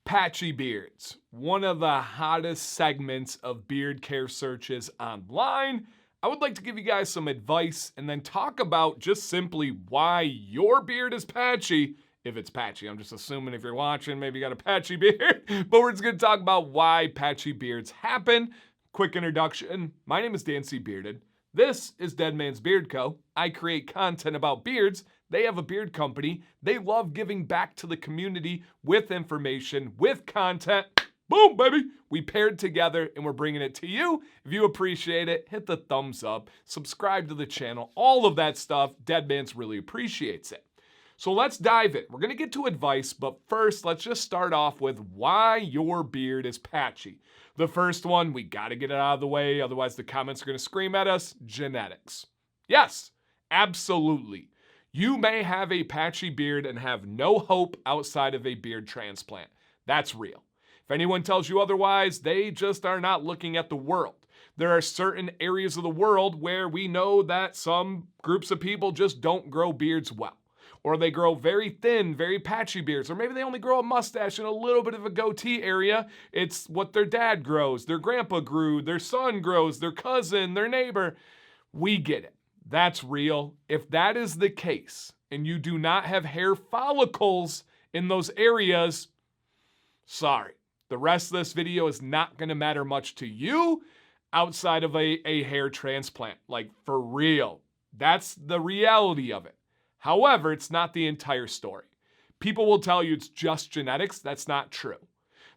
Patchy beards, one of the hottest segments of beard care searches online. I would like to give you guys some advice and then talk about just simply why your beard is patchy, if it's patchy. I'm just assuming if you're watching, maybe you got a patchy beard, but we're just gonna talk about why patchy beards happen. Quick introduction, my name is Dan C. Bearded. This is Dead Man's Beard Co. I create content about beards. They have a beard company. They love giving back to the community with information, with content. Boom, baby. We paired together and we're bringing it to you. If you appreciate it, hit the thumbs up, subscribe to the channel, all of that stuff. Dead Man's really appreciates it. So let's dive in. We're going to get to advice, but first, let's just start off with why your beard is patchy. The first one, we got to get it out of the way, otherwise the comments are going to scream at us, genetics. Yes, absolutely. You may have a patchy beard and have no hope outside of a beard transplant. That's real. If anyone tells you otherwise, they just are not looking at the world. There are certain areas of the world where we know that some groups of people just don't grow beards well. Or they grow very thin, very patchy beards. Or maybe they only grow a mustache and a little bit of a goatee area. It's what their dad grows, their grandpa grew, their son grows, their cousin, their neighbor. We get it. That's real. If that is the case, and you do not have hair follicles in those areas, sorry. The rest of this video is not going to matter much to you outside of a hair transplant. Like, for real. That's the reality of it. However, it's not the entire story. People will tell you it's just genetics. That's not true.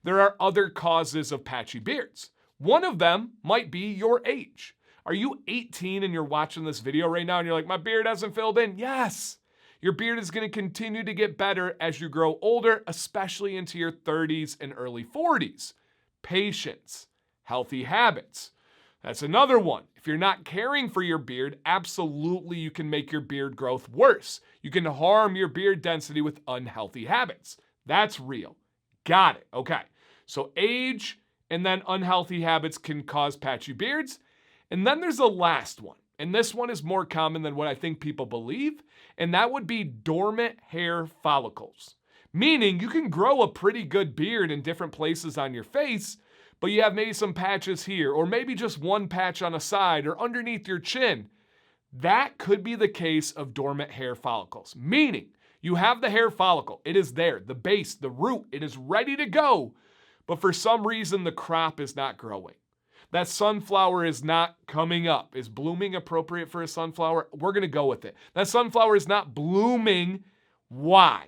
There are other causes of patchy beards. One of them might be your age. Are you 18 and you're watching this video right now and you're like, my beard hasn't filled in? Yes. Your beard is going to continue to get better as you grow older, especially into your 30s and early 40s. Patience, healthy habits. That's another one. If you're not caring for your beard, absolutely you can make your beard growth worse. You can harm your beard density with unhealthy habits. That's real. Got it. Okay. So age and then unhealthy habits can cause patchy beards. And then there's the last one. And this one is more common than what I think people believe. And that would be dormant hair follicles. Meaning you can grow a pretty good beard in different places on your face, but you have maybe some patches here, or maybe just one patch on a side or underneath your chin. That could be the case of dormant hair follicles. Meaning you have the hair follicle. It is there, the base, the root, it is ready to go. But for some reason, the crop is not growing. That sunflower is not coming up. Is blooming appropriate for a sunflower? We're going to go with it. That sunflower is not blooming. Why?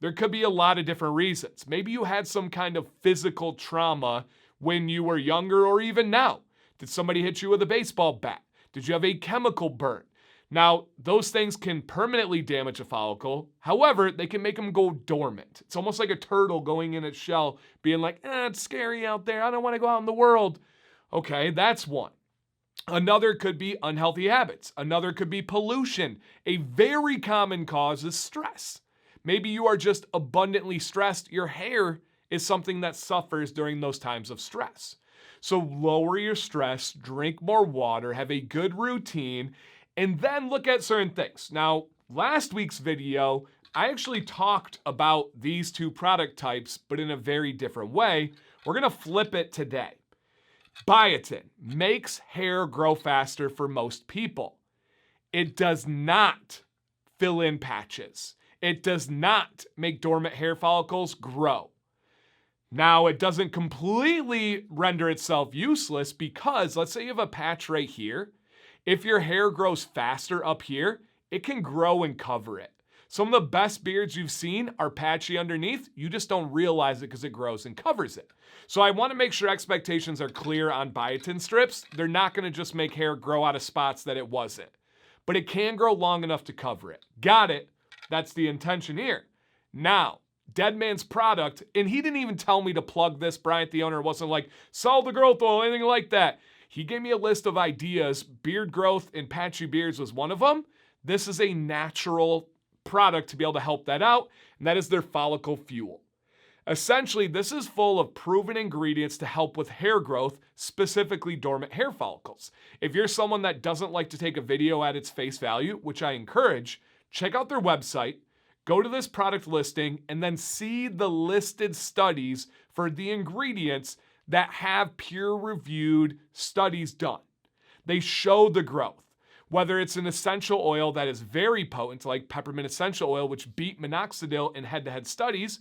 There could be a lot of different reasons. Maybe you had some kind of physical trauma when you were younger or even now. Did somebody hit you with a baseball bat? Did you have a chemical burn? Now, those things can permanently damage a follicle. However, they can make them go dormant. It's almost like a turtle going in its shell, being like, it's scary out there. I don't want to go out in the world. Okay, that's one. Another could be unhealthy habits. Another could be pollution. A very common cause is stress. Maybe you are just abundantly stressed. Your hair is something that suffers during those times of stress. So lower your stress, drink more water, have a good routine, and then look at certain things. Now, last week's video, I actually talked about these two product types, but in a very different way. We're going to flip it today. Biotin makes hair grow faster for most people. It does not fill in patches. It does not make dormant hair follicles grow. Now, it doesn't completely render itself useless because let's say you have a patch right here. If your hair grows faster up here, it can grow and cover it. Some of the best beards you've seen are patchy underneath. You just don't realize it because it grows and covers it. So I want to make sure expectations are clear on biotin strips. They're not going to just make hair grow out of spots that it wasn't. But it can grow long enough to cover it. Got it? That's the intention here. Now, Dead Man's product, and he didn't even tell me to plug this. Bryant, the owner, wasn't like, sell the growth oil, anything like that. He gave me a list of ideas. Beard growth and patchy beards was one of them. This is a natural product to be able to help that out, and that is their follicle fuel. Essentially, this is full of proven ingredients to help with hair growth, specifically dormant hair follicles. If you're someone that doesn't like to take a video at its face value, which I encourage, check out their website, go to this product listing and then see the listed studies for the ingredients that have peer-reviewed studies done. They show the growth. Whether it's an essential oil that is very potent, like peppermint essential oil, which beat minoxidil in head-to-head studies,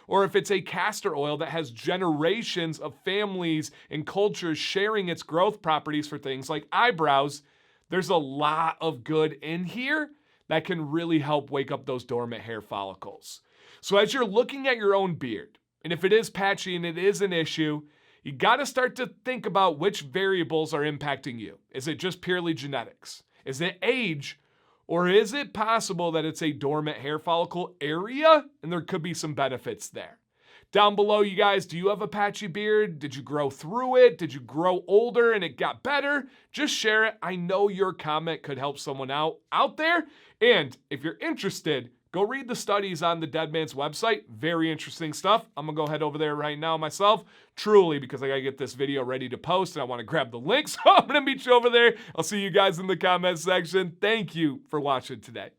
or if it's a castor oil that has generations of families and cultures sharing its growth properties for things like eyebrows, there's a lot of good in here that can really help wake up those dormant hair follicles. So as you're looking at your own beard, and if it is patchy and it is an issue, you got to start to think about which variables are impacting you. Is it just purely genetics? Is it age? Or is it possible that it's a dormant hair follicle area and there could be some benefits there? Down below, you guys, do you have a patchy beard? Did you grow through it? Did you grow older and it got better? Just share it. I know your comment could help someone out there. And if you're interested, go read the studies on the Dead Man's website. Very interesting stuff. I'm going to go head over there right now myself, truly, because I got to get this video ready to post and I want to grab the link. So I'm going to meet you over there. I'll see you guys in the comment section. Thank you for watching today.